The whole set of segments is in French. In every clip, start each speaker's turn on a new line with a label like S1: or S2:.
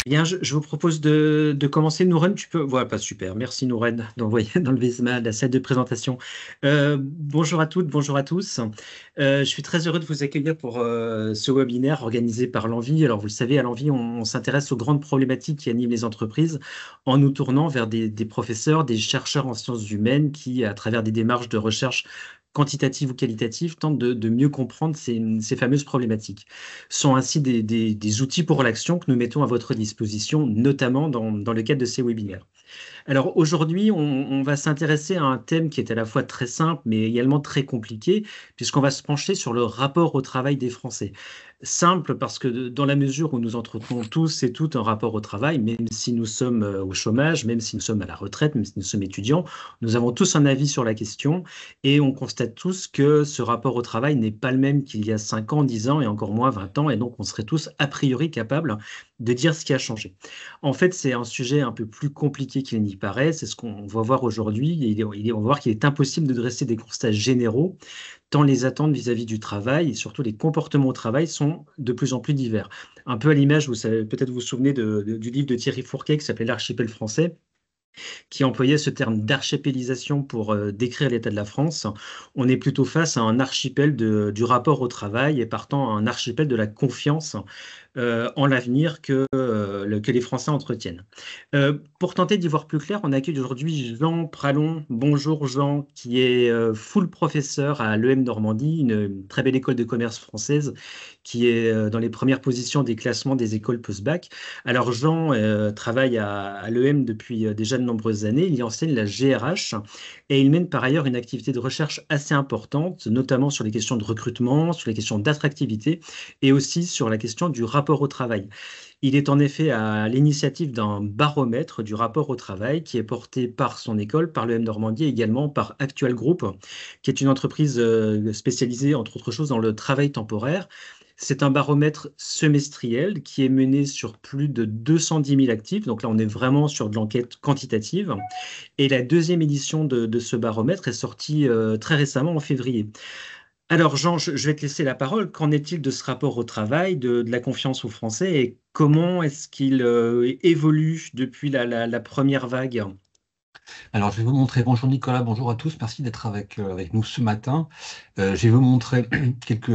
S1: Bien, je vous propose de commencer. Nouren, tu peux. Voilà, pas super. Merci Nouren d'envoyer d'enlever la salle de présentation. Bonjour à toutes, bonjour à tous. Je suis très heureux de vous accueillir pour ce webinaire organisé par l'Envie. Alors, vous le savez, à l'Envie, on s'intéresse aux grandes problématiques qui animent les entreprises en nous tournant vers des professeurs, des chercheurs en sciences humaines qui, à travers des démarches de recherche quantitatives ou qualitatives, tentent de mieux comprendre ces fameuses problématiques sont ainsi des outils pour l'action que nous mettons à votre disposition, notamment dans le cadre de ces webinaires. Alors aujourd'hui, on va s'intéresser à un thème qui est à la fois très simple, mais également très compliqué, puisqu'on va se pencher sur le rapport au travail des Français. Simple parce que dans la mesure où nous entretenons tous et toutes un rapport au travail, même si nous sommes au chômage, même si nous sommes à la retraite, même si nous sommes étudiants, nous avons tous un avis sur la question et on constate tous que ce rapport au travail n'est pas le même qu'il y a 5 ans, 10 ans et encore moins 20 ans, et donc on serait tous a priori capables de dire ce qui a changé. En fait, c'est un sujet un peu plus compliqué qu'il n'y paraît. C'est ce qu'on va voir aujourd'hui. On va voir qu'il est impossible de dresser des constats généraux, tant les attentes vis-à-vis du travail et surtout les comportements au travail sont de plus en plus divers. Un peu à l'image, vous savez, peut-être vous vous souvenez du livre de Thierry Fourquet qui s'appelait L'archipel français, qui employait ce terme d'archipélisation pour décrire l'état de la France. On est plutôt face à un archipel du rapport au travail et partant un archipel de la confiance en l'avenir que les Français entretiennent. Pour tenter d'y voir plus clair, on accueille aujourd'hui Jean Pralon. Bonjour Jean, qui est full professeur à l'EM Normandie, une très belle école de commerce française qui est dans les premières positions des classements des écoles post-bac. Alors Jean travaille à l'EM depuis déjà de nombreuses années. Il y enseigne la GRH et il mène par ailleurs une activité de recherche assez importante, notamment sur les questions de recrutement, sur les questions d'attractivité et aussi sur la question du rapport au travail. Il est en effet à l'initiative d'un baromètre du rapport au travail qui est porté par son école, par le M Normandie et également par Actual Group, qui est une entreprise spécialisée, entre autres choses, dans le travail temporaire. C'est un baromètre semestriel qui est mené sur plus de 210 000 actifs. Donc là, on est vraiment sur de l'enquête quantitative. Et la deuxième édition de ce baromètre est sortie très récemment en février. Alors, Jean, je vais te laisser la parole. Qu'en est-il de ce rapport au travail, de la confiance aux Français et comment est-ce qu'il évolue depuis la première vague?
S2: Alors, je vais vous montrer, bonjour Nicolas, bonjour à tous, merci d'être avec nous ce matin. Je vais vous montrer quelques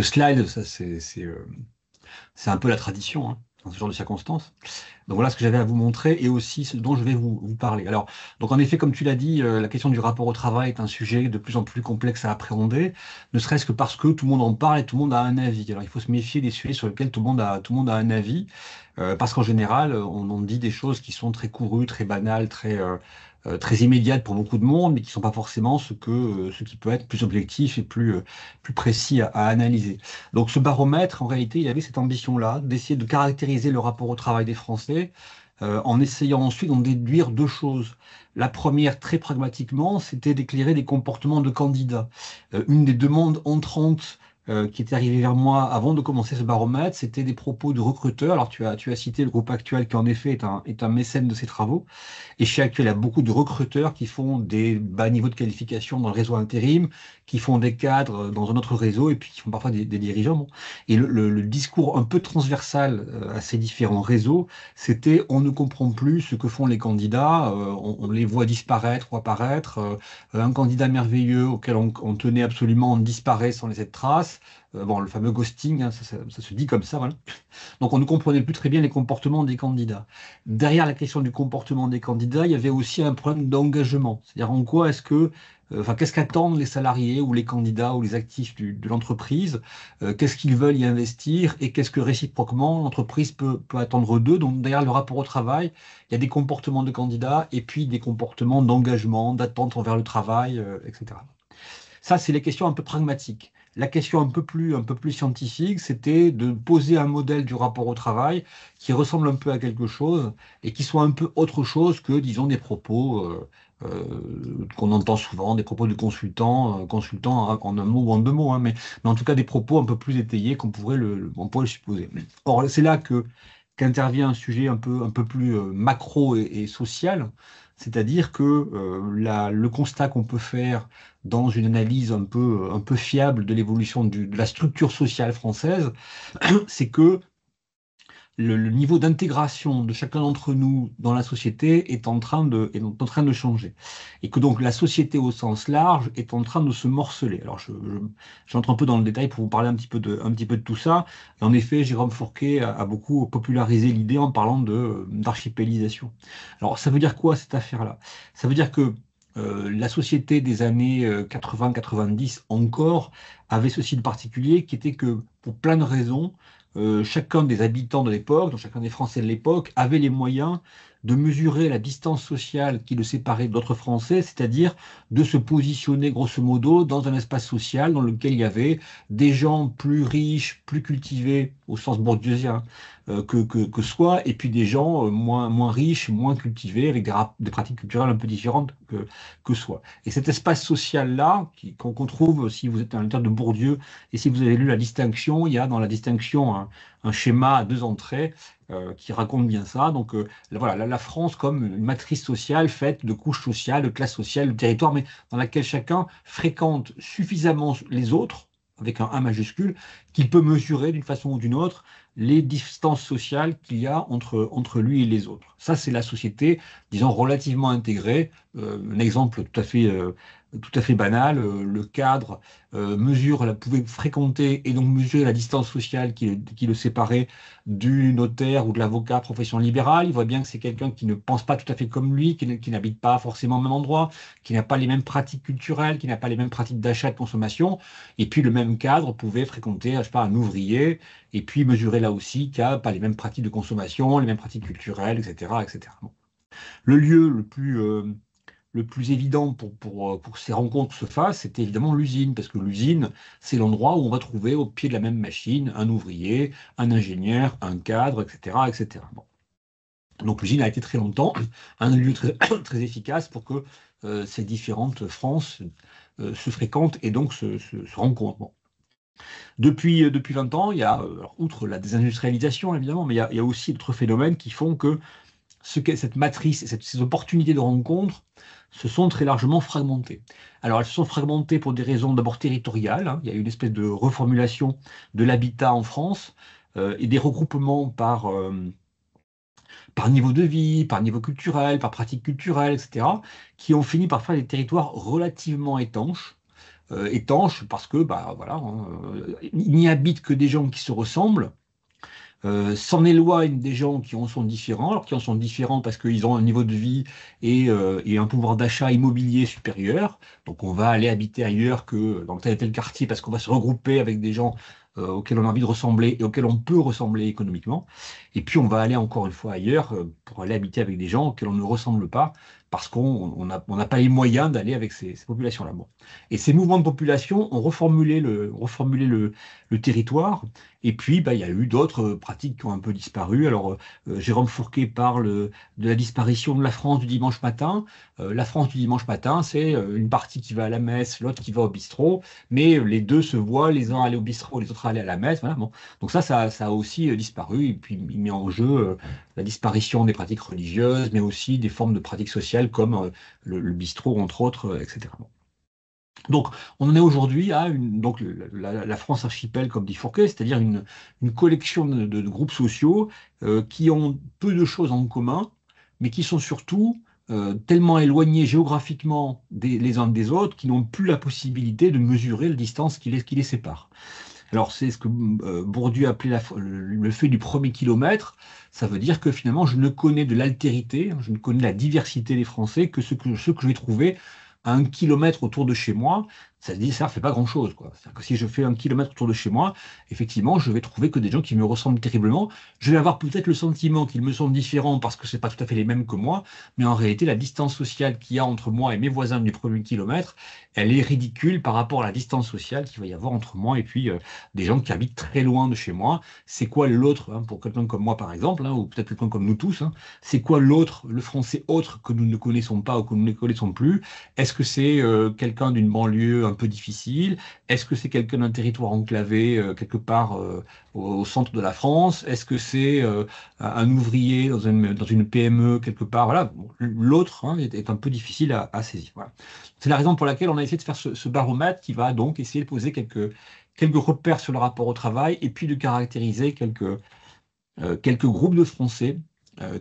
S2: slides, ça c'est un peu la tradition hein, dans ce genre de circonstances. Donc voilà ce que j'avais à vous montrer et aussi ce dont je vais vous parler. Alors, donc en effet, comme tu l'as dit, la question du rapport au travail est un sujet de plus en plus complexe à appréhender, ne serait-ce que parce que tout le monde en parle et tout le monde a un avis. Alors il faut se méfier des sujets sur lesquels tout le monde a un avis, parce qu'en général, on dit des choses qui sont très courues, très banales, très immédiates pour beaucoup de monde, mais qui ne sont pas forcément ce qui peut être plus objectif et plus précis à analyser. Donc ce baromètre, en réalité, il avait cette ambition-là, d'essayer de caractériser le rapport au travail des Français, en essayant ensuite d'en déduire deux choses. La première, très pragmatiquement, c'était d'éclairer les comportements de candidats. Une des demandes entrantes qui était arrivée vers moi avant de commencer ce baromètre, c'était des propos de recruteurs. Alors tu as cité le groupe Actuel qui en effet est un mécène de ces travaux. Et chez Actuel, il y a beaucoup de recruteurs qui font des bas niveaux de qualification dans le réseau intérim, qui font des cadres dans un autre réseau et puis qui font parfois des dirigeants. Bon. Et le discours un peu transversal à ces différents réseaux, c'était on ne comprend plus ce que font les candidats, on les voit disparaître ou apparaître. Un candidat merveilleux auquel on tenait absolument disparaît sans laisser de traces. Bon, le fameux ghosting, hein, ça se dit comme ça, voilà. Donc on ne comprenait plus très bien les comportements des candidats. Derrière la question du comportement des candidats, il y avait aussi un problème d'engagement. C'est-à-dire en quoi est-ce que, enfin, qu'est-ce qu'attendent les salariés ou les candidats ou les actifs de l'entreprise, qu'est-ce qu'ils veulent y investir et qu'est-ce que réciproquement l'entreprise peut attendre d'eux. Donc derrière le rapport au travail, il y a des comportements de candidats et puis des comportements d'engagement, d'attente envers le travail, etc. Ça, c'est les questions un peu pragmatiques. La question un peu plus scientifique, c'était de poser un modèle du rapport au travail qui ressemble un peu à quelque chose et qui soit un peu autre chose que, disons, des propos qu'on entend souvent, des propos de consultants en un mot ou en deux mots, hein, mais en tout cas des propos un peu plus étayés on pourrait le supposer. Or, c'est là qu'intervient un sujet un peu plus macro et social, c'est-à-dire que le constat qu'on peut faire dans une analyse un peu fiable de l'évolution de la structure sociale française, c'est que le niveau d'intégration de chacun d'entre nous dans la société est en train de changer. Et que donc la société au sens large est en train de se morceler. Alors j'entre un peu dans le détail pour vous parler un petit peu de tout ça. En effet, Jérôme Fourquet a beaucoup popularisé l'idée en parlant d'archipélisation. Alors ça veut dire quoi cette affaire-là? Ça veut dire que la société des années 80-90 encore avait ceci de particulier qui était que pour plein de raisons, chacun des habitants de l'époque, donc chacun des Français de l'époque, avait les moyens de mesurer la distance sociale qui le séparait d'autres Français, c'est-à-dire de se positionner grosso modo dans un espace social dans lequel il y avait des gens plus riches, plus cultivés, au sens bourdieusien, que soi, et puis des gens moins riches, moins cultivés, avec des pratiques culturelles un peu différentes que soi. Et cet espace social-là, qu'on trouve si vous êtes à l'intérieur de Bourdieu, et si vous avez lu la distinction, il y a dans la distinction un schéma à deux entrées qui raconte bien ça. Donc voilà, la France comme une matrice sociale faite de couches sociales, de classes sociales, de territoires, mais dans laquelle chacun fréquente suffisamment les autres, avec un 1 majuscule, qu'il peut mesurer d'une façon ou d'une autre les distances sociales qu'il y a entre lui et les autres. Ça, c'est la société, disons, relativement intégrée. Un exemple tout à fait banal, le cadre pouvait fréquenter et donc mesurer la distance sociale qui le séparait du notaire ou de l'avocat profession libérale. Il voit bien que c'est quelqu'un qui ne pense pas tout à fait comme lui, qui n'habite pas forcément au même endroit, qui n'a pas les mêmes pratiques culturelles, qui n'a pas les mêmes pratiques d'achat et de consommation. Et puis le même cadre pouvait fréquenter, je sais pas, un ouvrier, et puis mesurer là aussi qu'il n'a pas les mêmes pratiques de consommation, les mêmes pratiques culturelles, etc., etc. Bon. Le lieu le plus évident pour que ces rencontres se fassent, c'était évidemment l'usine, parce que l'usine, c'est l'endroit où on va trouver au pied de la même machine un ouvrier, un ingénieur, un cadre, etc., etc. Bon. Donc l'usine a été très longtemps un lieu très, très efficace pour que ces différentes Frances se fréquentent et donc se rencontrent. Bon. Depuis 20 ans, il y a, alors, outre la désindustrialisation évidemment, mais il y a aussi d'autres phénomènes qui font que cette matrice et ces opportunités de rencontre se sont très largement fragmentées. Alors elles se sont fragmentées pour des raisons d'abord territoriales, hein. Il y a eu une espèce de reformulation de l'habitat en France et des regroupements par niveau de vie, par niveau culturel, par pratique culturelle, etc., qui ont fini par faire des territoires relativement étanches. Étanches parce que, bah, voilà, hein, il n'y habite que des gens qui se ressemblent, s'en éloignent des gens qui en sont différents, alors qui en sont différents parce qu'ils ont un niveau de vie et un pouvoir d'achat immobilier supérieur. Donc on va aller habiter ailleurs que dans tel et tel quartier parce qu'on va se regrouper avec des gens auxquels on a envie de ressembler et auxquels on peut ressembler économiquement. Et puis on va aller encore une fois ailleurs pour aller habiter avec des gens auxquels on ne ressemble pas parce qu'on n'a pas les moyens d'aller avec ces populations-là. Bon. Et ces mouvements de population ont reformulé le territoire. Et puis, bah, il y a eu d'autres pratiques qui ont un peu disparu. Alors, Jérôme Fourquet parle de la disparition de la France du dimanche matin. La France du dimanche matin, c'est une partie qui va à la messe, l'autre qui va au bistrot, mais les deux se voient, les uns aller au bistrot, les autres aller à la messe. Voilà, bon. Donc ça a aussi disparu. Et puis, il met en jeu la disparition des pratiques religieuses, mais aussi des formes de pratiques sociales comme le bistrot, entre autres, etc. Bon. Donc, on en est aujourd'hui à donc la France archipel, comme dit Fourquet, c'est-à-dire une collection de groupes sociaux qui ont peu de choses en commun, mais qui sont surtout tellement éloignés géographiquement les uns des autres qu'ils n'ont plus la possibilité de mesurer la distance qui les sépare. Alors, c'est ce que Bourdieu appelait le fait du premier kilomètre. Ça veut dire que finalement, je ne connais de l'altérité, je ne connais la diversité des Français que ce que je vais trouver à 1 kilomètre autour de chez moi. Ça se dit, ça ne fait pas grand-chose, quoi. C'est-à-dire que si je fais 1 kilomètre autour de chez moi, effectivement, je vais trouver que des gens qui me ressemblent terriblement. Je vais avoir peut-être le sentiment qu'ils me sont différents parce que ce n'est pas tout à fait les mêmes que moi, mais en réalité, la distance sociale qu'il y a entre moi et mes voisins du premier kilomètre, elle est ridicule par rapport à la distance sociale qu'il va y avoir entre moi et puis des gens qui habitent très loin de chez moi. C'est quoi l'autre, hein, pour quelqu'un comme moi, par exemple, hein, ou peut-être quelqu'un comme nous tous, hein, c'est quoi l'autre, le français autre que nous ne connaissons pas ou que nous ne connaissons plus? Est-ce que c'est quelqu'un d'une banlieue un peu difficile? Est-ce que c'est quelqu'un d'un territoire enclavé quelque part au centre de la France? Est-ce que c'est un ouvrier dans une PME quelque part? Voilà. Bon, l'autre hein, est un peu difficile à saisir. Voilà. C'est la raison pour laquelle on a essayé de faire ce baromètre qui va donc essayer de poser quelques repères sur le rapport au travail et puis de caractériser quelques groupes de Français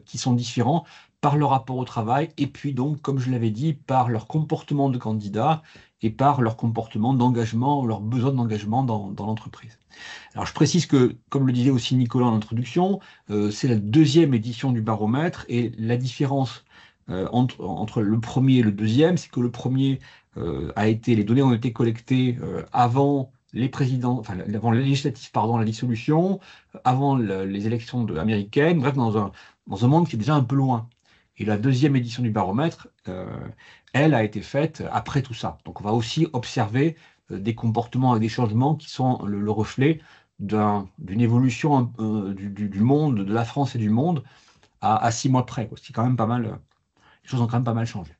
S2: qui sont différents par leur rapport au travail et puis donc, comme je l'avais dit, par leur comportement de candidat et par leur comportement d'engagement, leur besoin d'engagement dans l'entreprise. Alors je précise que, comme le disait aussi Nicolas en introduction, c'est la deuxième édition du baromètre et la différence entre le premier et le deuxième, c'est que le premier les données ont été collectées avant les présidents, enfin avant les législatives, pardon, la dissolution, avant les élections américaines, bref, dans un monde qui est déjà un peu loin. Et la deuxième édition du baromètre, elle a été faite après tout ça. Donc on va aussi observer des comportements et des changements qui sont le reflet d'une évolution du monde, de la France et du monde à 6 mois près, quoi. C'est quand même pas mal, les choses ont quand même pas mal changé.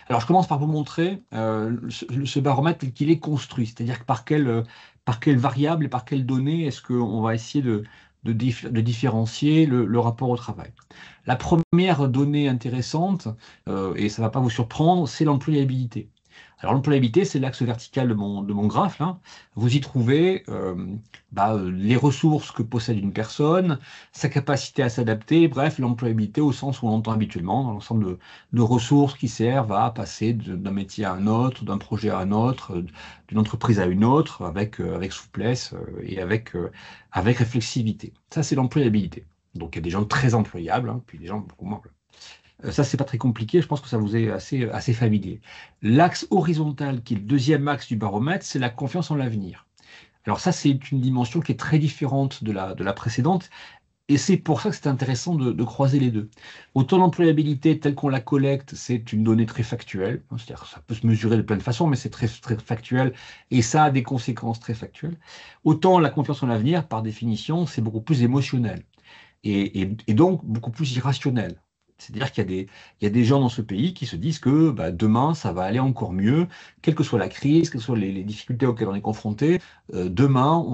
S2: Alors je commence par vous montrer ce baromètre tel qu'il est construit, c'est-à-dire que par quelle variable et par quelles données est-ce qu'on va essayer de différencier le rapport au travail. La première donnée intéressante, et ça ne va pas vous surprendre, c'est l'employabilité. Alors l'employabilité, c'est l'axe vertical de mon graphe, là. Vous y trouvez les ressources que possède une personne, sa capacité à s'adapter, bref, l'employabilité au sens où on l'entend habituellement, dans l'ensemble de ressources qui servent à passer d'un métier à un autre, d'un projet à un autre, d'une entreprise à une autre, avec souplesse et avec réflexivité. Ça, c'est l'employabilité. Donc il y a des gens très employables, hein, puis des gens beaucoup moins. Ça, c'est pas très compliqué, je pense que ça vous est assez familier. L'axe horizontal, qui est le deuxième axe du baromètre, c'est la confiance en l'avenir. Alors ça, c'est une dimension qui est très différente de la précédente, et c'est pour ça que c'est intéressant de croiser les deux. Autant l'employabilité telle qu'on la collecte, c'est une donnée très factuelle, hein, c'est-à-dire que ça peut se mesurer de plein de façons, mais c'est très, très factuel, et ça a des conséquences très factuelles. Autant la confiance en l'avenir, par définition, c'est beaucoup plus émotionnel et donc beaucoup plus irrationnel. C'est-à-dire qu'il y a des gens dans ce pays qui se disent que demain, ça va aller encore mieux, quelle que soit la crise, quelles que soient les difficultés auxquelles on est confronté. Demain,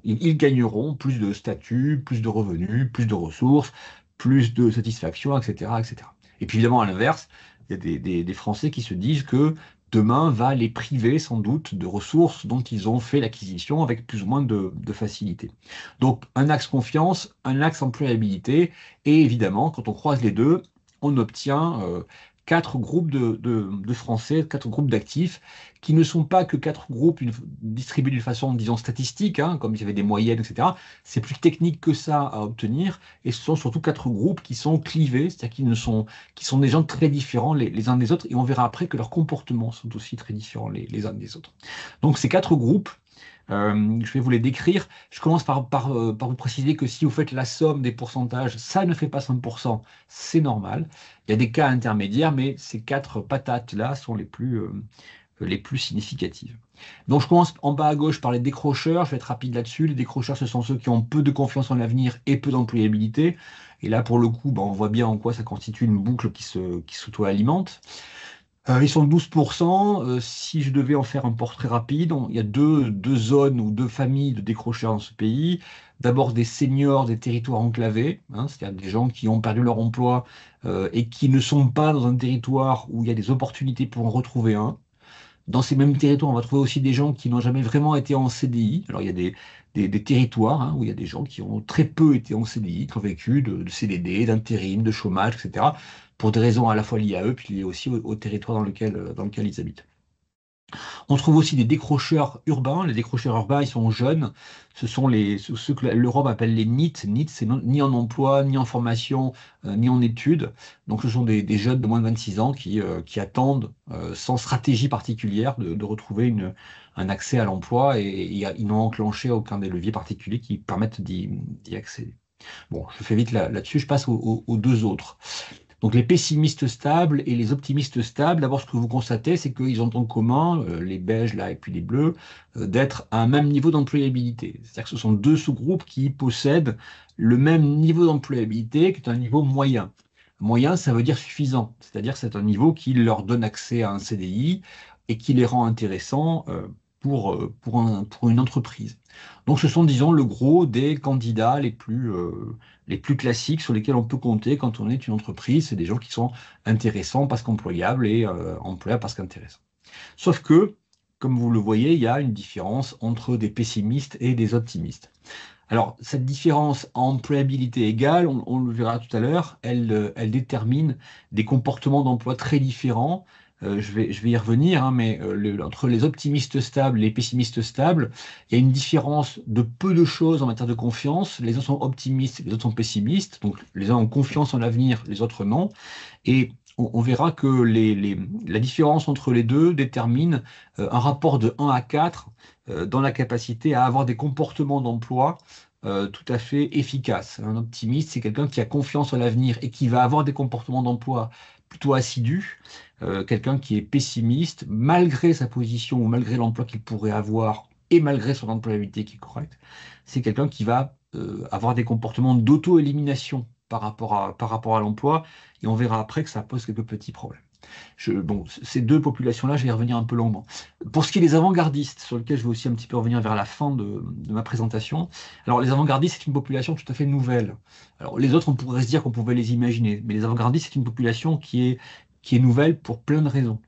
S2: ils gagneront plus de statut, plus de revenus, plus de ressources, plus de satisfaction, etc., etc. Et puis évidemment, à l'inverse, il y a des Français qui se disent que demain va les priver sans doute de ressources dont ils ont fait l'acquisition avec plus ou moins de facilité. Donc un axe confiance, un axe employabilité, et évidemment, quand on croise les deux, on obtient quatre groupes de Français, quatre groupes d'actifs, qui ne sont pas que quatre groupes distribués d'une façon, disons, statistique, hein, comme il y avait des moyennes, etc. C'est plus technique que ça à obtenir, et ce sont surtout quatre groupes qui sont clivés, c'est-à-dire qui sont des gens très différents les uns des autres, et on verra après que leurs comportements sont aussi très différents les uns des autres. Donc ces quatre groupes, je vais vous les décrire. Je commence par vous préciser que si vous faites la somme des pourcentages, ça ne fait pas 100%, c'est normal. Il y a des cas intermédiaires, mais ces quatre patates-là sont les plus significatives. Donc je commence en bas à gauche par les décrocheurs, je vais être rapide là-dessus. Les décrocheurs, ce sont ceux qui ont peu de confiance en l'avenir et peu d'employabilité. Et là, pour le coup, on voit bien en quoi ça constitue une boucle qui s'auto-alimente. Ils sont 12%. Si je devais en faire un portrait rapide, il y a deux zones ou deux familles de décrocheurs dans ce pays. D'abord des seniors des territoires enclavés, hein, c'est-à-dire des gens qui ont perdu leur emploi et qui ne sont pas dans un territoire où il y a des opportunités pour en retrouver un. Dans ces mêmes territoires, on va trouver aussi des gens qui n'ont jamais vraiment été en CDI. Alors, il y a des territoires, hein, où il y a des gens qui ont très peu été en CDI, qui ont vécu de CDD, d'intérim, de chômage, etc., pour des raisons à la fois liées à eux, puis liées aussi au territoire dans lequel ils habitent. On trouve aussi des décrocheurs urbains. Les décrocheurs urbains, ils sont jeunes. Ce sont ceux que l'Europe appelle les NEET. NEET, c'est ni en emploi, ni en formation, ni en études. Donc, ce sont des jeunes de moins de 26 ans qui attendent, sans stratégie particulière, de retrouver un accès à l'emploi et ils n'ont enclenché aucun des leviers particuliers qui permettent d'y accéder. Bon, je fais vite là-dessus, je passe aux deux autres. Donc les pessimistes stables et les optimistes stables, d'abord ce que vous constatez, c'est qu'ils ont en commun, les beiges là et puis les bleus, d'être à un même niveau d'employabilité. C'est-à-dire que ce sont deux sous-groupes qui possèdent le même niveau d'employabilité, qui est un niveau moyen. Moyen, ça veut dire suffisant, c'est-à-dire c'est un niveau qui leur donne accès à un CDI et qui les rend intéressants pour une entreprise. Donc ce sont, disons, le gros des candidats les plus classiques sur lesquels on peut compter quand on est une entreprise. C'est des gens qui sont intéressants parce qu'employables et employables parce qu'intéressants. Sauf que comme vous le voyez, il y a une différence entre des pessimistes et des optimistes. Alors, cette différence en employabilité égale, on le verra tout à l'heure, elle détermine des comportements d'emploi très différents. Je vais y revenir, hein, mais entre les optimistes stables et les pessimistes stables, il y a une différence de peu de choses en matière de confiance. Les uns sont optimistes, les autres sont pessimistes. Donc, les uns ont confiance en l'avenir, les autres non. Et on verra que la différence entre les deux détermine un rapport de 1 à 4 dans la capacité à avoir des comportements d'emploi tout à fait efficaces. Un optimiste, c'est quelqu'un qui a confiance en l'avenir et qui va avoir des comportements d'emploi plutôt assidus. Quelqu'un qui est pessimiste, malgré sa position ou malgré l'emploi qu'il pourrait avoir et malgré son employabilité qui est correcte, c'est quelqu'un qui va avoir des comportements d'auto-élimination par rapport à l'emploi, et on verra après que ça pose quelques petits problèmes. Bon, ces deux populations-là, je vais y revenir un peu longuement. Pour ce qui est des avant-gardistes, sur lesquels je vais aussi un petit peu revenir vers la fin de ma présentation, alors les avant-gardistes, c'est une population tout à fait nouvelle. Alors les autres, on pourrait se dire qu'on pouvait les imaginer, mais les avant-gardistes, c'est une population qui est nouvelle pour plein de raisons.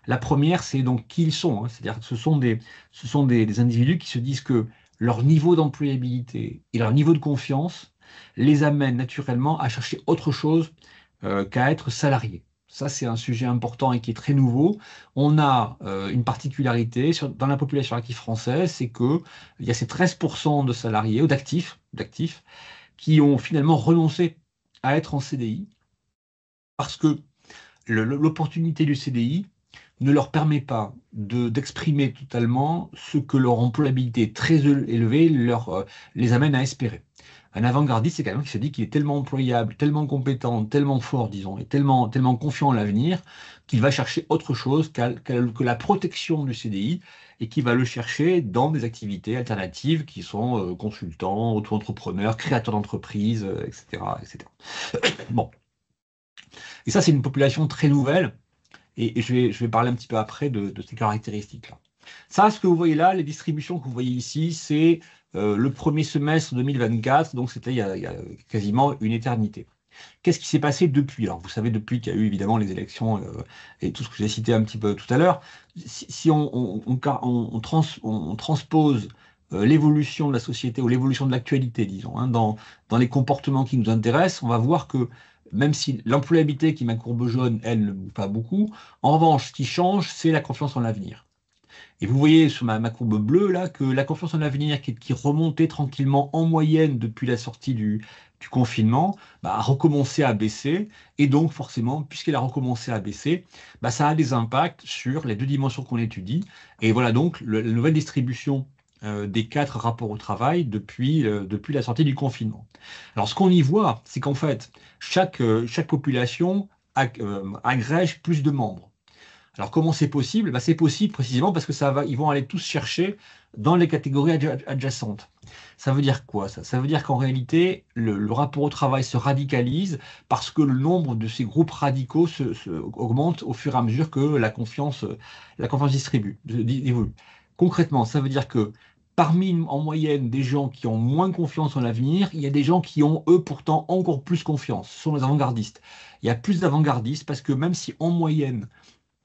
S2: La première, c'est donc qui ils sont, hein. C'est-à-dire que ce sont des individus qui se disent que leur niveau d'employabilité et leur niveau de confiance les amènent naturellement à chercher autre chose qu'à être salariés. Ça, c'est un sujet important et qui est très nouveau. On a une particularité dans la population active française, c'est qu'il y a ces 13% de salariés ou d'actifs qui ont finalement renoncé à être en CDI parce que l'opportunité du CDI ne leur permet pas d'exprimer totalement ce que leur employabilité très élevée les amène à espérer. Un avant-gardiste, c'est quelqu'un qui se dit qu'il est tellement employable, tellement compétent, tellement fort, disons, et tellement confiant en l'avenir, qu'il va chercher autre chose que la protection du CDI et qui va le chercher dans des activités alternatives qui sont consultants, auto-entrepreneurs, créateurs d'entreprises, etc., etc. Bon. Et ça, c'est une population très nouvelle. Et je vais parler un petit peu après de ces caractéristiques-là. Ça, ce que vous voyez là, les distributions que vous voyez ici, c'est le premier semestre 2024, donc c'était il y a quasiment une éternité. Qu'est-ce qui s'est passé depuis? Alors, vous savez, depuis qu'il y a eu évidemment les élections et tout ce que j'ai cité un petit peu tout à l'heure, si on transpose l'évolution de la société ou l'évolution de l'actualité, disons, hein, dans les comportements qui nous intéressent, on va voir que même si l'employabilité qui est ma courbe jaune, elle ne bouge pas beaucoup, en revanche, ce qui change, c'est la confiance en l'avenir. Et vous voyez sur ma courbe bleue là que la confiance en l'avenir qui remontait tranquillement en moyenne depuis la sortie du confinement, bah, a recommencé à baisser. Et donc forcément, puisqu'elle a recommencé à baisser, bah, ça a des impacts sur les deux dimensions qu'on étudie. Et voilà donc la nouvelle distribution des 4 rapports au travail depuis la sortie du confinement. Alors ce qu'on y voit, c'est qu'en fait, chaque population agrège plus de membres. Alors comment c'est possible? Bah, c'est possible précisément parce que ils vont aller tous chercher dans les catégories adjacentes. Ça veut dire quoi ça? Ça veut dire qu'en réalité, le rapport au travail se radicalise parce que le nombre de ces groupes radicaux augmente au fur et à mesure que la confiance évolue. Concrètement, ça veut dire que parmi en moyenne des gens qui ont moins confiance en l'avenir, il y a des gens qui ont eux pourtant encore plus confiance. Ce sont les avant-gardistes. Il y a plus d'avant-gardistes parce que même si en moyenne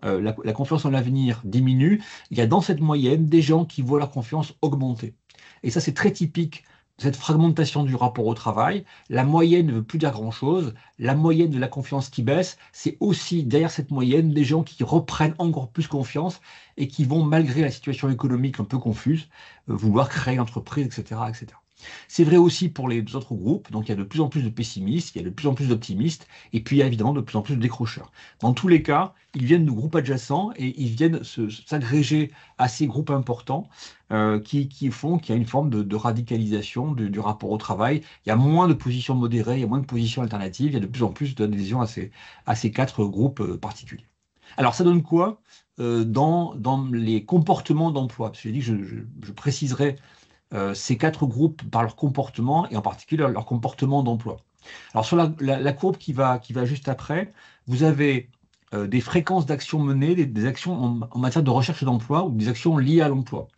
S2: la confiance en l'avenir diminue, il y a dans cette moyenne des gens qui voient leur confiance augmenter. Et ça, c'est très typique de cette fragmentation du rapport au travail. La moyenne ne veut plus dire grand-chose. La moyenne de la confiance qui baisse, c'est aussi derrière cette moyenne des gens qui reprennent encore plus confiance et qui vont, malgré la situation économique un peu confuse, vouloir créer une entreprise, etc., etc. C'est vrai aussi pour les autres groupes, donc il y a de plus en plus de pessimistes, il y a de plus en plus d'optimistes, et puis il y a évidemment de plus en plus de décrocheurs. Dans tous les cas, ils viennent de groupes adjacents et ils viennent s'agréger à ces groupes importants qui font qu'il y a une forme de radicalisation du rapport au travail. Il y a moins de positions modérées, il y a moins de positions alternatives, il y a de plus en plus d'adhésion à ces 4 groupes particuliers. Alors ça donne quoi dans les comportements d'emploi? Parce que j'ai dit que je préciserai ces 4 groupes par leur comportement et en particulier leur comportement d'emploi. Alors sur la courbe qui va juste après, vous avez des fréquences d'actions menées, des actions en matière de recherche d'emploi ou des actions liées à l'emploi.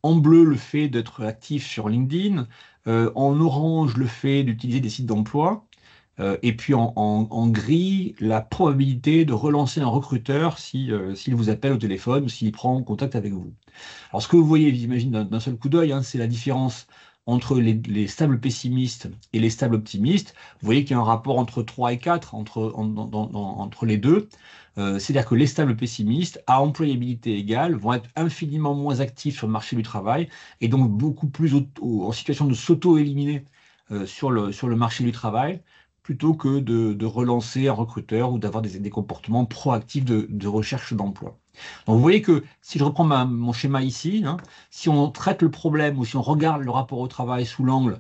S2: En bleu, le fait d'être actif sur LinkedIn. En orange, le fait d'utiliser des sites d'emploi. Et puis en gris, la probabilité de relancer un recruteur s'il vous appelle au téléphone ou s'il prend contact avec vous. Alors, ce que vous voyez, j'imagine, d'un seul coup d'œil, hein, c'est la différence entre les stables pessimistes et les stables optimistes. Vous voyez qu'il y a un rapport entre 3 et 4 entre les deux. C'est-à-dire que les stables pessimistes, à employabilité égale, vont être infiniment moins actifs sur le marché du travail et donc beaucoup plus en situation de s'auto-éliminer sur le marché du travail plutôt que de relancer un recruteur ou d'avoir des comportements proactifs de recherche d'emploi. Donc vous voyez que si je reprends mon schéma ici, hein, si on traite le problème ou si on regarde le rapport au travail sous l'angle,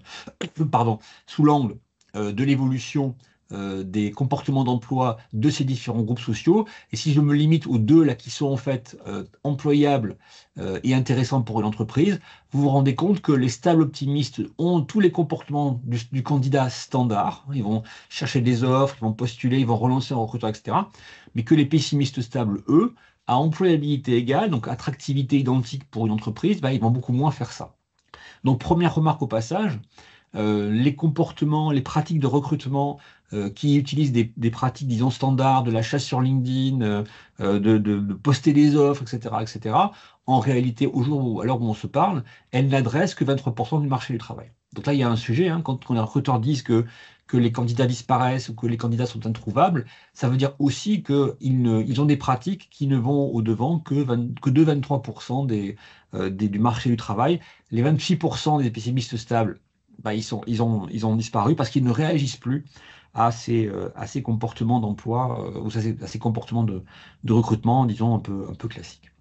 S2: sous l'angle de l'évolution des comportements d'emploi de ces différents groupes sociaux, et si je me limite aux deux là qui sont en fait employables et intéressants pour une entreprise, vous vous rendez compte que les stables optimistes ont tous les comportements du candidat standard. Ils vont chercher des offres, ils vont postuler, ils vont relancer un recruteur, etc. Mais que les pessimistes stables, eux, à employabilité égale, donc attractivité identique pour une entreprise, bah, ils vont beaucoup moins faire ça. Donc première remarque au passage, les comportements, les pratiques de recrutement qui utilisent des pratiques, disons, standards, de la chasse sur LinkedIn, de poster des offres, etc., etc., en réalité, à l'heure où on se parle, elles n'adressent que 23% du marché du travail. Donc là, il y a un sujet, hein, quand les recruteurs disent que les candidats disparaissent ou que les candidats sont introuvables, ça veut dire aussi qu'ils ont des pratiques qui ne vont au-devant que de 23% du marché du travail. Les 26% des pessimistes stables, bah, ils ont disparu parce qu'ils ne réagissent plus à ces comportements d'emploi ou à ces comportements de recrutement, disons, un peu classiques.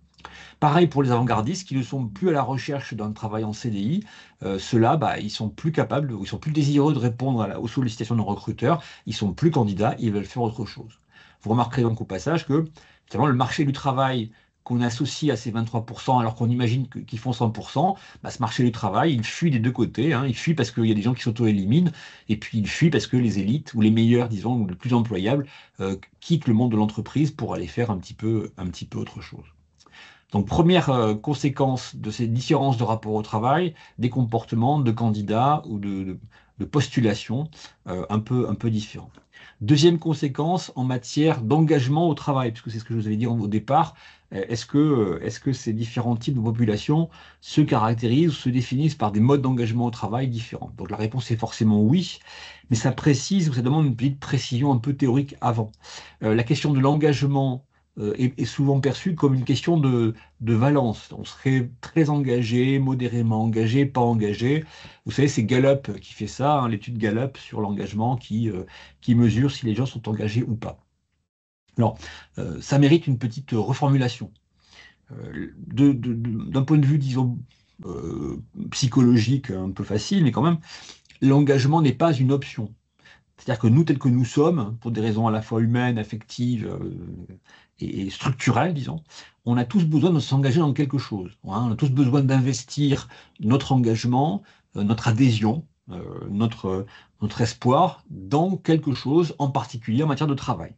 S2: Pareil pour les avant-gardistes qui ne sont plus à la recherche d'un travail en CDI. Ceux-là, bah, ils sont plus capables, ils sont plus désireux de répondre aux sollicitations de recruteurs, ils sont plus candidats, ils veulent faire autre chose. Vous remarquerez donc au passage que finalement, le marché du travail qu'on associe à ces 23%, alors qu'on imagine qu'ils font 100%, bah, ce marché du travail, il fuit des deux côtés. Hein. Il fuit parce qu'il y a des gens qui s'auto-éliminent, et puis il fuit parce que les élites, ou les meilleurs, disons, ou les plus employables, quittent le monde de l'entreprise pour aller faire un petit peu autre chose. Donc, première conséquence de ces différences de rapport au travail, des comportements de candidats ou de postulation un peu différents. Deuxième conséquence en matière d'engagement au travail, puisque c'est ce que je vous avais dit au départ, est-ce que ces différents types de populations se caractérisent ou se définissent par des modes d'engagement au travail différents? Donc la réponse est forcément oui, mais ça précise ou ça demande une petite précision un peu théorique avant. La question de l'engagement est souvent perçue comme une question de valence. On serait très engagé, modérément engagé, pas engagé. Vous savez, c'est Gallup qui fait ça, hein, l'étude Gallup sur l'engagement qui mesure si les gens sont engagés ou pas. Alors, ça mérite une petite reformulation. D'un point de vue, disons, psychologique, un peu facile, mais quand même, l'engagement n'est pas une option. C'est-à-dire que nous, tels que nous sommes, pour des raisons à la fois humaines, affectives et structurelles, disons, on a tous besoin de s'engager dans quelque chose. Hein. On a tous besoin d'investir notre engagement, notre adhésion, notre espoir dans quelque chose, en particulier en matière de travail.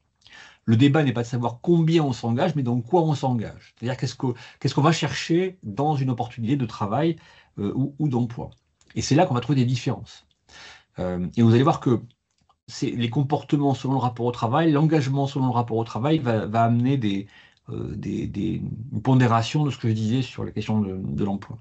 S2: Le débat n'est pas de savoir combien on s'engage, mais dans quoi on s'engage. C'est-à-dire qu'est-ce qu'on va chercher dans une opportunité de travail ou d'emploi. Et c'est là qu'on va trouver des différences. Et vous allez voir que les comportements selon le rapport au travail, l'engagement selon le rapport au travail va amener une pondération de ce que je disais sur la question de l'emploi.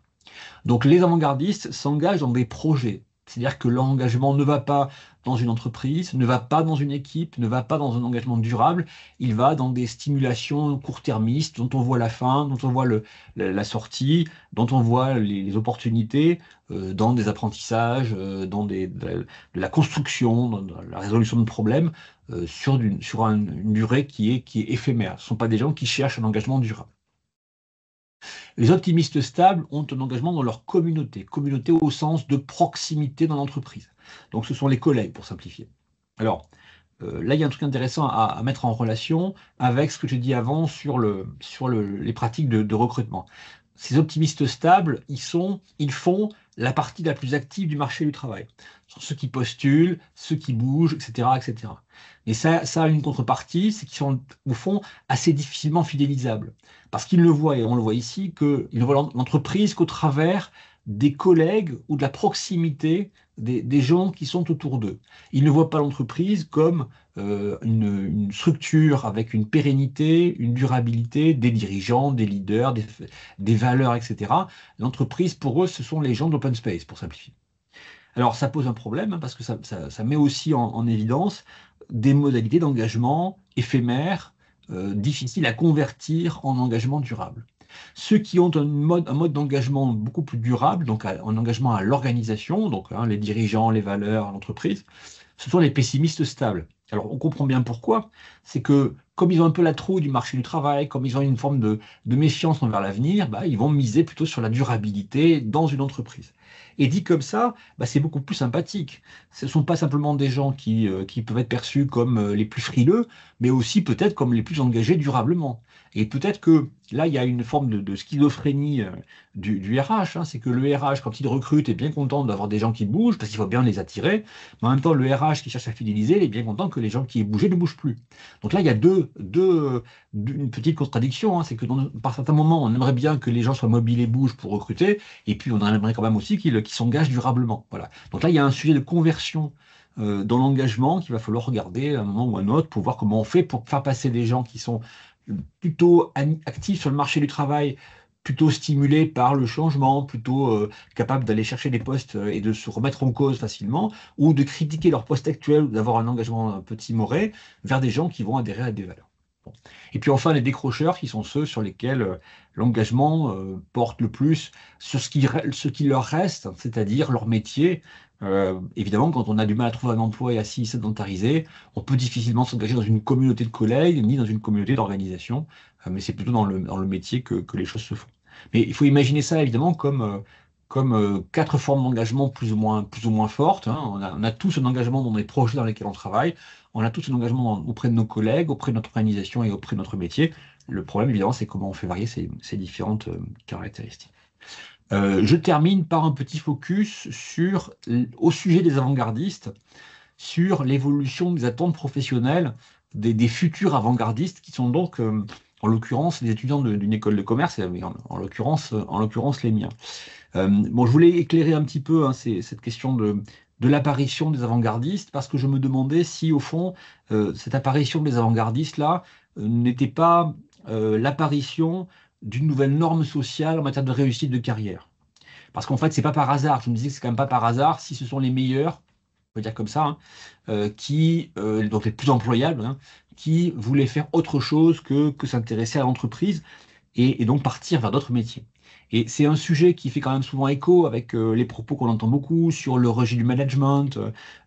S2: Donc les avant-gardistes s'engagent dans des projets. C'est-à-dire que l'engagement ne va pas dans une entreprise, ne va pas dans une équipe, ne va pas dans un engagement durable, il va dans des stimulations court-termistes dont on voit la fin, dont on voit la sortie, dont on voit les opportunités, dans des apprentissages, dans de la construction, dans la résolution de problèmes, sur une durée qui est éphémère. Ce ne sont pas des gens qui cherchent un engagement durable. Les optimistes stables ont un engagement dans leur communauté au sens de proximité dans l'entreprise. Donc ce sont les collègues, pour simplifier. Alors, là, il y a un truc intéressant à mettre en relation avec ce que j'ai dit avant sur les pratiques de recrutement. Ces optimistes stables, ils font la partie la plus active du marché du travail. Ce sont ceux qui postulent, ceux qui bougent, etc., etc. Mais ça a une contrepartie, c'est qu'ils sont, au fond, assez difficilement fidélisables. Parce qu'ils le voient, et on le voit ici, qu'ils ne voient l'entreprise qu'au travers des collègues ou de la proximité des gens qui sont autour d'eux. Ils ne voient pas l'entreprise comme une structure avec une pérennité, une durabilité, des dirigeants, des leaders, des valeurs, etc. L'entreprise, pour eux, ce sont les gens de l'open space, pour simplifier. Alors, ça pose un problème hein, parce que ça met aussi en évidence des modalités d'engagement éphémères, difficiles à convertir en engagement durable. Ceux qui ont un mode d'engagement beaucoup plus durable, donc un engagement à l'organisation, donc hein, les dirigeants, les valeurs, l'entreprise, ce sont les pessimistes stables. Alors, on comprend bien pourquoi. C'est que, comme ils ont un peu la trouille du marché du travail, comme ils ont une forme de méfiance envers l'avenir, bah, ils vont miser plutôt sur la durabilité dans une entreprise. Et dit comme ça, bah, c'est beaucoup plus sympathique. Ce ne sont pas simplement des gens qui peuvent être perçus comme les plus frileux, mais aussi peut-être comme les plus engagés durablement. Et peut-être que là, il y a une forme de schizophrénie du RH. Hein. C'est que le RH, quand il recrute, est bien content d'avoir des gens qui bougent, parce qu'il faut bien les attirer. Mais en même temps, le RH qui cherche à fidéliser, il est bien content que les gens qui aient bougé ne bougent plus. Donc là, il y a une petite contradiction. Hein. C'est que par certains moments, on aimerait bien que les gens soient mobiles et bougent pour recruter, et puis on aimerait quand même aussi qu'ils s'engagent durablement. Voilà. Donc là, il y a un sujet de conversion dans l'engagement qu'il va falloir regarder à un moment ou à un autre pour voir comment on fait pour faire passer des gens qui sont plutôt actifs sur le marché du travail, plutôt stimulés par le changement, plutôt capables d'aller chercher des postes et de se remettre en cause facilement, ou de critiquer leur poste actuel ou d'avoir un engagement un peu timoré vers des gens qui vont adhérer à des valeurs. Bon. Et puis enfin, les décrocheurs qui sont ceux sur lesquels l'engagement porte le plus sur ce qui leur reste, c'est-à-dire leur métier. Évidemment, quand on a du mal à trouver un emploi et à s'y sédentariser, on peut difficilement s'engager dans une communauté de collègues ni dans une communauté d'organisation, mais c'est plutôt dans le métier que les choses se font. Mais il faut imaginer ça évidemment comme quatre formes d'engagement plus ou moins fortes. Hein. On a tous un engagement dans les projets dans lesquels on travaille, on a tous un engagement auprès de nos collègues, auprès de notre organisation et auprès de notre métier. Le problème évidemment, c'est comment on fait varier ces différentes caractéristiques. Je termine par un petit focus au sujet des avant-gardistes, sur l'évolution des attentes professionnelles des futurs avant-gardistes, qui sont donc, en l'occurrence, les étudiants d'une école de commerce, et en l'occurrence les miens. Bon, je voulais éclairer un petit peu hein, cette question de l'apparition des avant-gardistes, parce que je me demandais si, au fond, cette apparition des avant-gardistes-là n'était pas l'apparition d'une nouvelle norme sociale en matière de réussite de carrière. Parce qu'en fait, c'est pas par hasard. Je me disais que c'est quand même pas par hasard si ce sont les meilleurs, on peut dire comme ça, hein, donc les plus employables, hein, qui voulaient faire autre chose que s'intéresser à l'entreprise et donc partir vers d'autres métiers. Et c'est un sujet qui fait quand même souvent écho avec les propos qu'on entend beaucoup sur le rejet du management,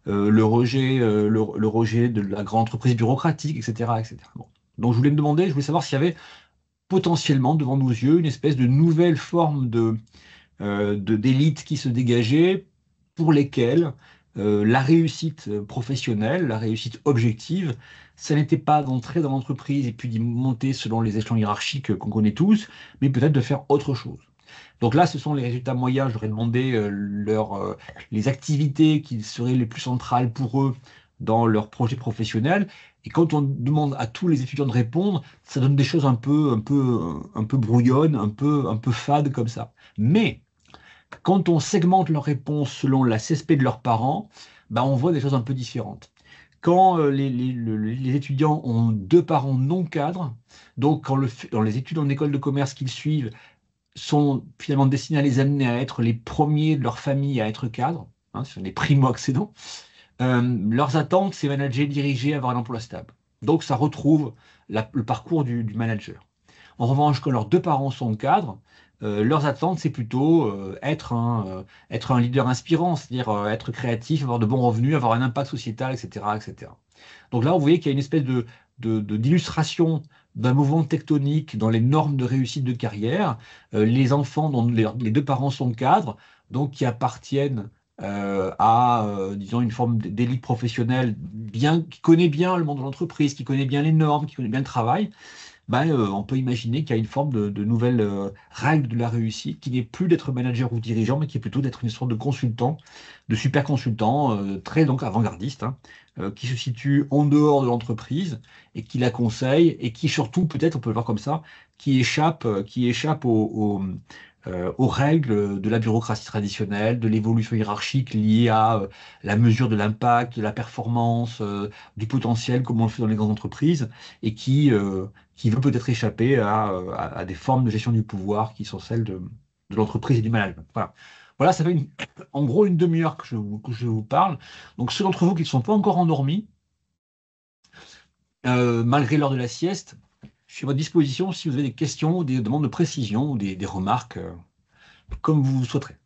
S2: le rejet de la grande entreprise bureaucratique, etc., etc. Bon. Donc je voulais savoir s'il y avait potentiellement devant nos yeux une espèce de nouvelle forme d'élite qui se dégageait pour lesquelles la réussite professionnelle, la réussite objective, ça n'était pas d'entrer dans l'entreprise et puis d'y monter selon les échelons hiérarchiques qu'on connaît tous, mais peut-être de faire autre chose. Donc là, ce sont les résultats moyens. J'aurais demandé les activités qui seraient les plus centrales pour eux dans leur projet professionnel. Et quand on demande à tous les étudiants de répondre, ça donne des choses un peu brouillonnes, un peu fades comme ça. Mais quand on segmente leurs réponses selon la CSP de leurs parents, bah, on voit des choses un peu différentes. Quand les étudiants ont deux parents non cadres, donc dans les études en école de commerce qu'ils suivent, sont finalement destinés à les amener à être les premiers de leur famille à être cadres, hein, ce sont les primo-accédants, leurs attentes, c'est manager, diriger, avoir un emploi stable. Donc ça retrouve le parcours du manager. En revanche, quand leurs deux parents sont cadres, leurs attentes, c'est plutôt être un leader inspirant, c'est-à-dire être créatif, avoir de bons revenus, avoir un impact sociétal, etc., etc. Donc là, vous voyez qu'il y a une espèce d'illustration d'un mouvement tectonique dans les normes de réussite de carrière. Les enfants dont les deux parents sont cadres, donc qui appartiennent disons, une forme d'élite professionnelle qui connaît bien le monde de l'entreprise, qui connaît bien les normes, qui connaît bien le travail, ben, on peut imaginer qu'il y a une forme de nouvelle règle de la réussite qui n'est plus d'être manager ou dirigeant, mais qui est plutôt d'être une sorte de consultant, de super consultant, très donc avant-gardiste, hein, qui se situe en dehors de l'entreprise et qui la conseille et qui surtout, peut-être, on peut le voir comme ça, qui échappe aux règles de la bureaucratie traditionnelle, de l'évolution hiérarchique liée à la mesure de l'impact, de la performance, du potentiel, comme on le fait dans les grandes entreprises, et qui veut peut-être échapper à des formes de gestion du pouvoir qui sont celles de l'entreprise et du management. Voilà. Voilà, ça fait en gros une demi-heure que je vous parle. Donc ceux d'entre vous qui ne sont pas encore endormis, malgré l'heure de la sieste, je suis à votre disposition si vous avez des questions, ou des demandes de précision, ou des remarques, comme vous souhaiterez.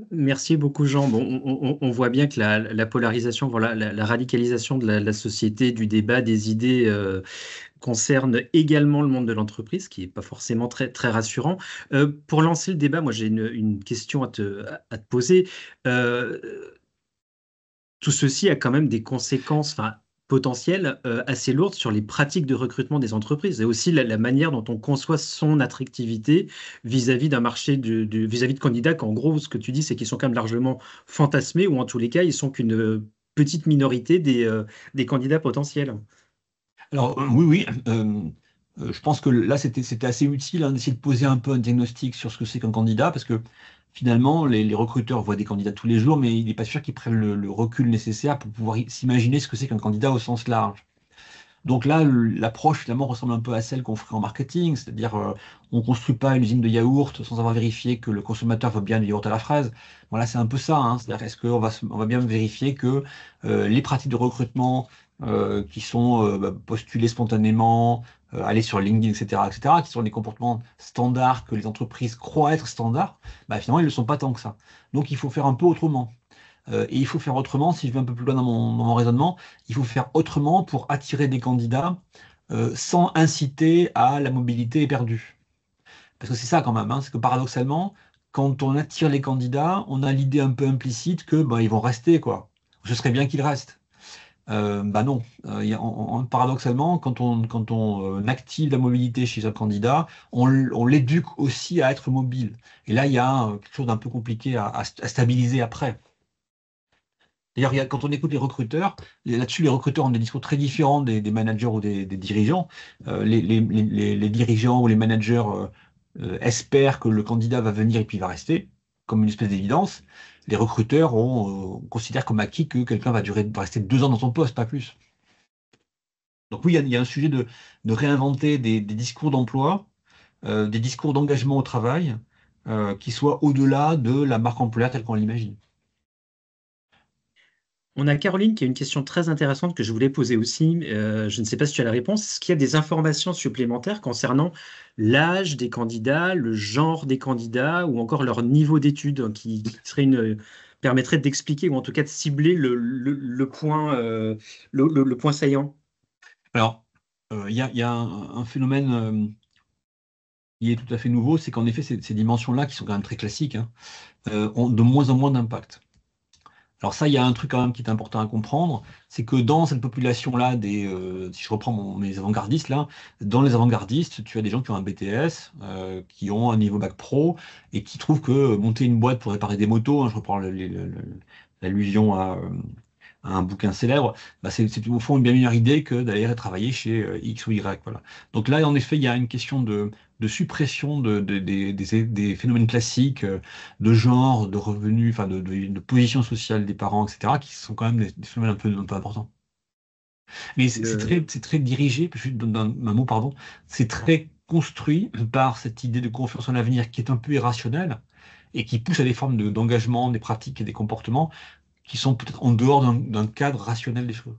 S1: Merci beaucoup, Jean. Bon, on voit bien que la polarisation, voilà, la radicalisation de la société, du débat, des idées concerne également le monde de l'entreprise, qui n'est pas forcément très rassurant. Pour lancer le débat, moi j'ai une question à te poser. Euh, Tout ceci a quand même des conséquences, enfin, potentielles assez lourdes sur les pratiques de recrutement des entreprises et aussi la manière dont on conçoit son attractivité vis-à-vis d'un marché vis-à-vis de candidats qu'en gros, ce que tu dis, c'est qu'ils sont quand même largement fantasmés ou en tous les cas, ils sont qu'une petite minorité des candidats potentiels.
S2: Alors, oui, oui, je pense que là, c'était assez utile hein, d'essayer de poser un peu un diagnostic sur ce que c'est qu'un candidat, parce que finalement, les recruteurs voient des candidats tous les jours, mais il n'est pas sûr qu'ils prennent le recul nécessaire pour pouvoir s'imaginer ce que c'est qu'un candidat au sens large. Donc là, l'approche finalement ressemble un peu à celle qu'on ferait en marketing, c'est-à-dire on ne construit pas une usine de yaourt sans avoir vérifié que le consommateur veut bien le yaourt à la fraise. Voilà, c'est un peu ça, hein. C'est-à-dire est-ce qu'on va, on va bien vérifier que les pratiques de recrutement qui sont postulées spontanément, aller sur LinkedIn, etc., qui sont des comportements standards que les entreprises croient être standards, bah, finalement, ils ne le sont pas tant que ça. Donc il faut faire un peu autrement. Et il faut faire autrement, si je vais un peu plus loin dans mon raisonnement, il faut faire autrement pour attirer des candidats sans inciter à la mobilité éperdue. Parce que c'est ça quand même, hein, c'est que paradoxalement, quand on attire les candidats, on a l'idée un peu implicite que bah, ils vont rester, quoi. Ce serait bien qu'ils restent. Bah non. Paradoxalement, quand on active la mobilité chez un candidat, on l'éduque aussi à être mobile. Et là, il y a quelque chose d'un peu compliqué à stabiliser après. D'ailleurs, quand on écoute les recruteurs, là-dessus, les recruteurs ont des discours très différents des managers ou des dirigeants. Les dirigeants ou les managers espèrent que le candidat va venir et puis il va rester, comme une espèce d'évidence. Les recruteurs considèrent comme acquis que quelqu'un va rester 2 ans dans son poste, pas plus. Donc oui, il y a un sujet de réinventer des discours d'emploi, des discours d'engagement au travail, qui soient au-delà de la marque employeur telle qu'on l'imagine.
S1: On a Caroline qui a une question très intéressante que je voulais poser aussi. Je ne sais pas si tu as la réponse. Est-ce qu'il y a des informations supplémentaires concernant l'âge des candidats, le genre des candidats ou encore leur niveau d'études qui serait permettrait d'expliquer ou en tout cas de cibler le point, le point saillant?
S2: Alors, il y a un phénomène qui est tout à fait nouveau, c'est qu'en effet, ces dimensions-là, qui sont quand même très classiques, hein, ont de moins en moins d'impact. Alors ça, il y a un truc quand même qui est important à comprendre, c'est que dans cette population-là, si je reprends mes avant-gardistes là, dans les avant-gardistes, tu as des gens qui ont un BTS, qui ont un niveau bac pro, et qui trouvent que monter une boîte pour réparer des motos, hein, je reprends l'allusion à un bouquin célèbre, bah c'est au fond une bien meilleure idée que d'aller travailler chez X ou Y. Voilà. Donc là, en effet, il y a une question de suppression des phénomènes classiques de genre, de revenus, enfin de position sociale des parents, etc., qui sont quand même des phénomènes un peu importants. Mais
S1: Le,
S2: c'est très dirigé, je donne un mot, pardon, c'est très construit par cette idée de confiance en l'avenir qui est un peu irrationnelle et qui pousse à des formes d'engagement, des pratiques et des comportements qui sont peut-être en dehors d'un cadre rationnel des choses.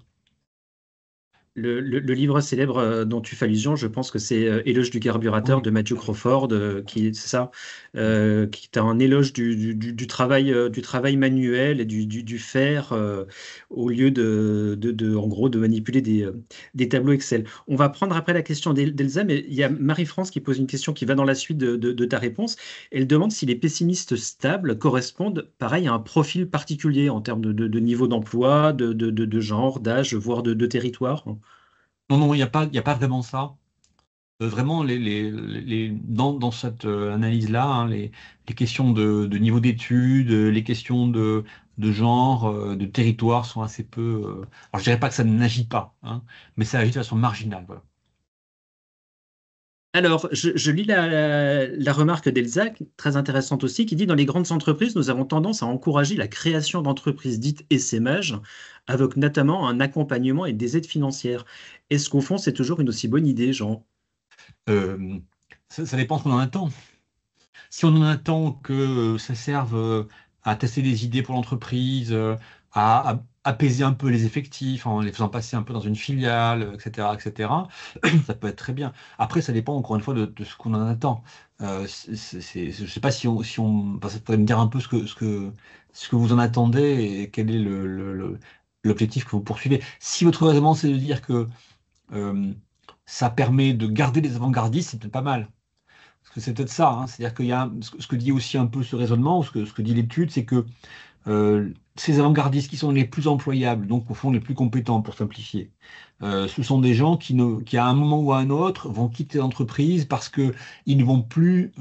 S1: le livre célèbre dont tu fais allusion, je pense que c'est Éloge du carburateur
S2: Oui.
S1: de Matthew Crawford, c'est ça, qui est un éloge du travail manuel et du faire au lieu en gros, de manipuler des tableaux Excel. On va prendre après la question d'Elsa, mais il y a Marie-France qui pose une question qui va dans la suite de ta réponse. Elle demande si les pessimistes stables correspondent, pareil, à un profil particulier en termes de niveau d'emploi, de genre, d'âge, voire de territoire.
S2: Non, non, il y a pas vraiment ça. Vraiment, dans cette analyse-là, hein, les questions de niveau d'études, les questions de genre, de territoire sont assez peu. Alors, je dirais pas que ça n'agit pas, hein, mais ça agit de façon marginale. Voilà.
S1: Alors, je lis la remarque d'Elsa, très intéressante aussi, qui dit, dans les grandes entreprises, nous avons tendance à encourager la création d'entreprises dites essaimages, avec notamment un accompagnement et des aides financières. Est-ce qu'au fond, c'est toujours une aussi bonne idée, Jean?
S2: Euh, ça dépend ce qu'on en attend. Si on en attend que ça serve à tester des idées pour l'entreprise, à apaiser un peu les effectifs en les faisant passer un peu dans une filiale, etc., etc., ça peut être très bien. Après, ça dépend encore une fois de ce qu'on en attend. Je ne sais pas enfin, ça pourrait me dire un peu ce que vous en attendez et quel est l'objectif que vous poursuivez. Si votre raisonnement, c'est de dire que euh, ça permet de garder les avant-gardistes, c'est peut-être pas mal. Parce que c'est peut-être ça, hein. C'est-à-dire qu'il y a ce que dit aussi un peu ce raisonnement, ou ce que dit l'étude, c'est que ces avant-gardistes qui sont les plus employables, donc au fond les plus compétents pour simplifier, ce sont des gens qui à un moment ou à un autre vont quitter l'entreprise parce que ils ne vont plus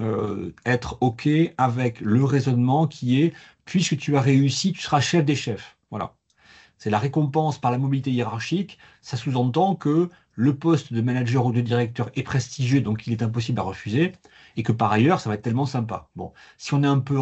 S2: être OK avec le raisonnement qui est puisque tu as réussi, tu seras chef des chefs. Voilà. C'est la récompense par la mobilité hiérarchique. Ça sous-entend que le poste de manager ou de directeur est prestigieux, donc il est impossible à refuser, et que par ailleurs, ça va être tellement sympa. Bon, si on est un peu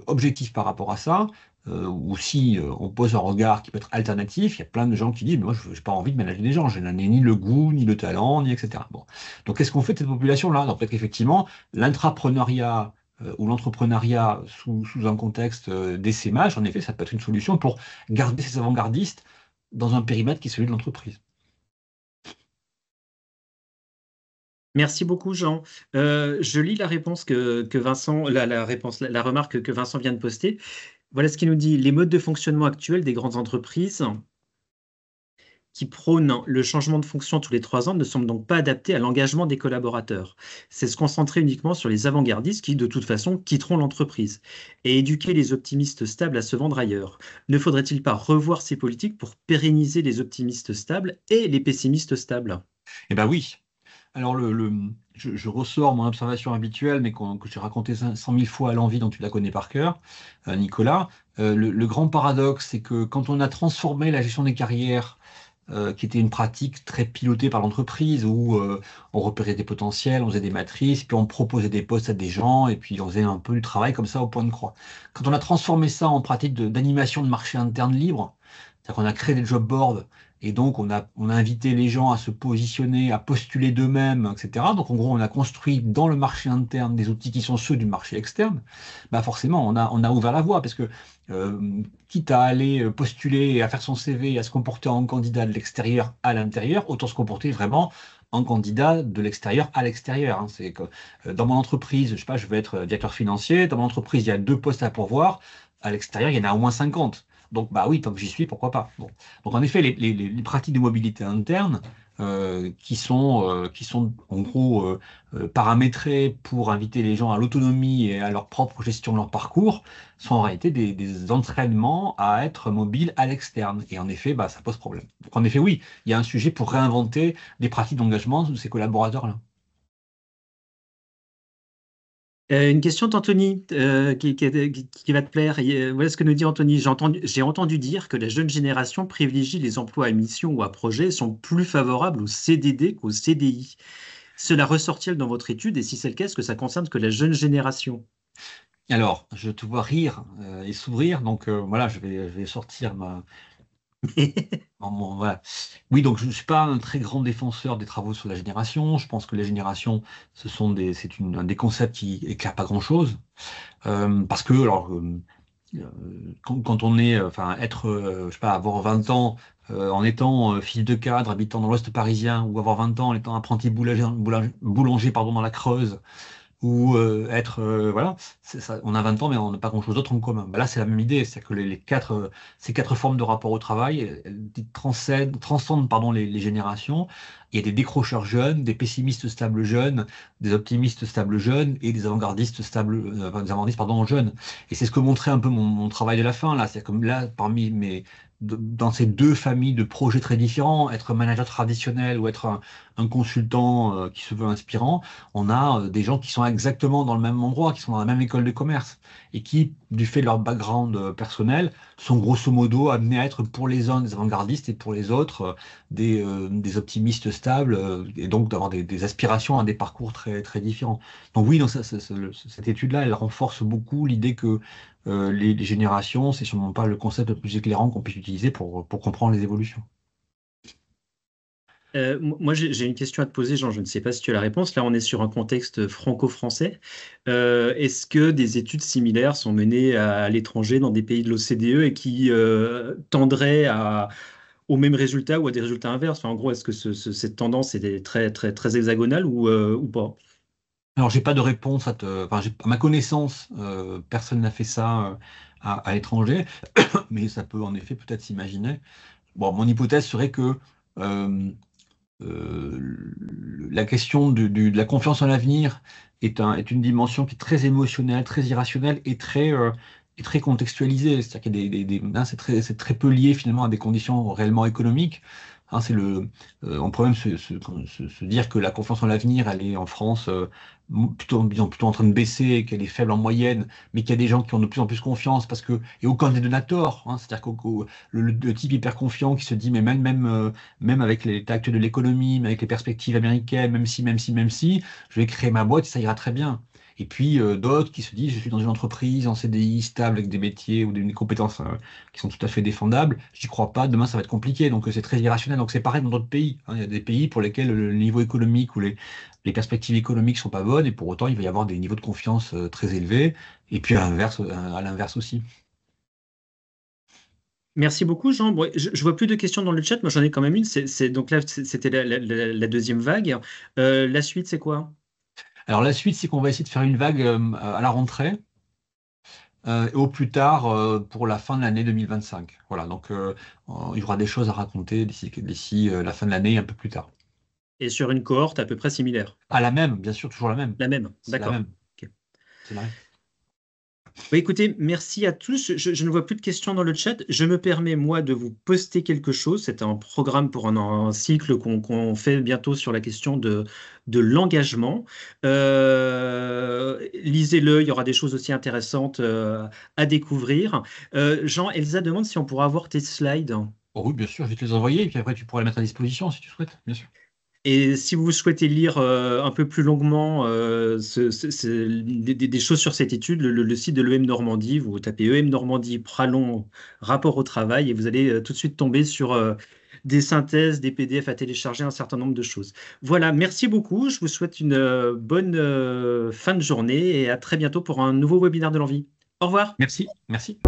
S2: objectif par rapport à ça, ou si on pose un regard qui peut être alternatif, il y a plein de gens qui disent, mais moi, je n'ai pas envie de manager des gens, je n'en ai ni le goût, ni le talent, ni etc. Bon. Donc, qu'est-ce qu'on fait de cette population-là? Donc, peut-être qu'effectivement, l'intrapreneuriat ou l'entrepreneuriat sous un contexte d'essaimage, en effet, ça peut être une solution pour garder ces avant-gardistes dans un périmètre qui est celui de l'entreprise.
S1: Merci beaucoup, Jean. Je lis la réponse que Vincent, la réponse, la remarque que Vincent vient de poster. Voilà ce qu'il nous dit. Les modes de fonctionnement actuels des grandes entreprises qui prônent le changement de fonction tous les 3 ans ne semblent donc pas adaptés à l'engagement des collaborateurs. C'est se concentrer uniquement sur les avant-gardistes qui, de toute façon, quitteront l'entreprise et éduquer les optimistes stables à se vendre ailleurs. Ne faudrait-il pas revoir ces politiques pour pérenniser les optimistes stables et les pessimistes stables?
S2: Eh bien oui. Alors je ressors mon observation habituelle, mais que j'ai raconté 100 000 fois à l'envi, dont tu la connais par cœur, Nicolas. Le grand paradoxe, c'est que quand on a transformé la gestion des carrières qui était une pratique très pilotée par l'entreprise où on repérait des potentiels, on faisait des matrices, puis on proposait des postes à des gens, et puis on faisait un peu du travail comme ça au point de croix. Quand on a transformé ça en pratique d'animation de marché interne libre, c'est-à-dire qu'on a créé des job boards, et donc on a invité les gens à se positionner, à postuler d'eux-mêmes, etc. Donc en gros, on a construit dans le marché interne des outils qui sont ceux du marché externe. Bah forcément, on a ouvert la voie, parce que quitte à aller postuler et à faire son CV et à se comporter en candidat de l'extérieur à l'intérieur, autant se comporter vraiment en candidat de l'extérieur à l'extérieur, hein. C'est que dans mon entreprise, je sais pas, je veux être directeur financier, dans mon entreprise, il y a 2 postes à pourvoir, à l'extérieur, il y en a au moins 50. Donc, bah oui, tant que j'y suis, pourquoi pas. Bon. Donc, en effet, les pratiques de mobilité interne qui sont en gros paramétrées pour inviter les gens à l'autonomie et à leur propre gestion de leur parcours, sont en réalité des entraînements à être mobile à l'externe. Et en effet, bah, ça pose problème. Donc, en effet, oui, il y a un sujet pour réinventer des pratiques d'engagement de ces collaborateurs-là.
S1: Une question d'Anthony qui va te plaire. Voilà ce que nous dit Anthony. J'ai entendu dire que la jeune génération privilégie les emplois à mission ou à projet et sont plus favorables au CDD qu'au CDI. Cela ressort-il dans votre étude? Et si c'est le cas, est-ce que ça concerne que la jeune génération?
S2: Alors, je te vois rire et sourire, donc voilà, je vais sortir voilà. Oui, donc je ne suis pas un très grand défenseur des travaux sur la génération. Je pense que les générations, un des concepts qui éclairent pas grand-chose. Parce que, alors, quand on est, enfin, être, je sais pas, avoir 20 ans en étant fils de cadre habitant dans l'Ouest parisien, ou avoir 20 ans en étant apprenti boulanger, pardon, dans la Creuse, ou être voilà, on a 20 ans mais on n'a pas grand-chose d'autre en commun. Bah là c'est la même idée, c'est que ces 4 formes de rapport au travail elles transcendent pardon, les générations. Il y a des décrocheurs jeunes, des pessimistes stables jeunes, des optimistes stables jeunes et des avant-gardistes stables, enfin, des avant-gardistes pardon jeunes. Et c'est ce que montrait un peu mon travail de la fin là, c'est comme là parmi dans ces 2 familles de projets très différents, être manager traditionnel ou être un consultant qui se veut inspirant, on a des gens qui sont exactement dans le même endroit, qui sont dans la même école de commerce, et qui, du fait de leur background personnel, sont grosso modo amenés à être pour les uns des avant-gardistes et pour les autres des optimistes stable et donc d'avoir des aspirations à des parcours très, très différents. Donc oui, cette étude-là, elle renforce beaucoup l'idée que les générations, c'est sûrement pas le concept le plus éclairant qu'on puisse utiliser pour comprendre les évolutions.
S1: Moi, j'ai une question à te poser, Jean. Je ne sais pas si tu as la réponse. Là, on est sur un contexte franco-français. Est-ce que des études similaires sont menées à l'étranger, dans des pays de l'OCDE, et qui tendraient aux mêmes résultats ou à des résultats inverses? Enfin, en gros, est-ce que cette tendance est très, très, très hexagonale ou pas?
S2: Alors, j'ai pas de réponse enfin, à ma connaissance, personne n'a fait ça à l'étranger, mais ça peut en effet peut-être s'imaginer. Bon, mon hypothèse serait que euh, la question de la confiance en l'avenir est une dimension qui est très émotionnelle, très irrationnelle et très contextualisée. C'est-à-dire qu'il y a hein, c'est très peu lié finalement à des conditions réellement économiques. Hein, on peut même se dire que la confiance en l'avenir, elle est en France plutôt en train de baisser, et qu'elle est faible en moyenne, mais qu'il y a des gens qui ont de plus en plus confiance et aucun des deux n'a tort. Hein. C'est-à-dire que le type hyper confiant qui se dit, mais même avec l'état actuel de l'économie, même avec les perspectives américaines, même si, je vais créer ma boîte et ça ira très bien. Et puis d'autres qui se disent, je suis dans une entreprise en CDI stable avec des métiers ou des compétences qui sont tout à fait défendables, j'y crois pas, demain ça va être compliqué. Donc c'est très irrationnel. Donc c'est pareil dans d'autres pays. Hein. Il y a des pays pour lesquels le niveau économique ou les perspectives économiques sont pas bonnes et pour autant il va y avoir des niveaux de confiance très élevés. Et puis à l'inverse aussi.
S1: Merci beaucoup, Jean. Bon, je vois plus de questions dans le chat. Moi, j'en ai quand même une. Donc là, c'était la deuxième vague. La suite, c'est quoi?
S2: Alors la suite, c'est qu'on va essayer de faire une vague à la rentrée. Et au plus tard pour la fin de l'année 2025. Voilà, donc il y aura des choses à raconter d'ici la fin de l'année et un peu plus tard.
S1: Et sur une cohorte à peu près similaire.
S2: Ah, la même, bien sûr, toujours la même.
S1: La même,
S2: C'est la
S1: d'accord.
S2: même.
S1: Ok.
S2: C'est la même.
S1: Bah, écoutez, merci à tous. Je ne vois plus de questions dans le chat. Je me permets, moi, de vous poster quelque chose. C'est un programme pour un cycle qu'on fait bientôt sur la question de l'engagement. Lisez-le, il y aura des choses aussi intéressantes à découvrir. Jean, Elsa demande si on pourra avoir tes slides.
S2: Oh oui, bien sûr, je vais te les envoyer et puis après tu pourras les mettre à disposition si tu souhaites, bien sûr.
S1: Et si vous souhaitez lire un peu plus longuement des choses sur cette étude, le site de l'EM Normandie, vous tapez EM Normandie Pralon rapport au travail et vous allez tout de suite tomber sur des synthèses, des PDF à télécharger, un certain nombre de choses. Voilà, merci beaucoup. Je vous souhaite une bonne fin de journée et à très bientôt pour un nouveau webinaire de l'envie. Au revoir.
S2: Merci, merci.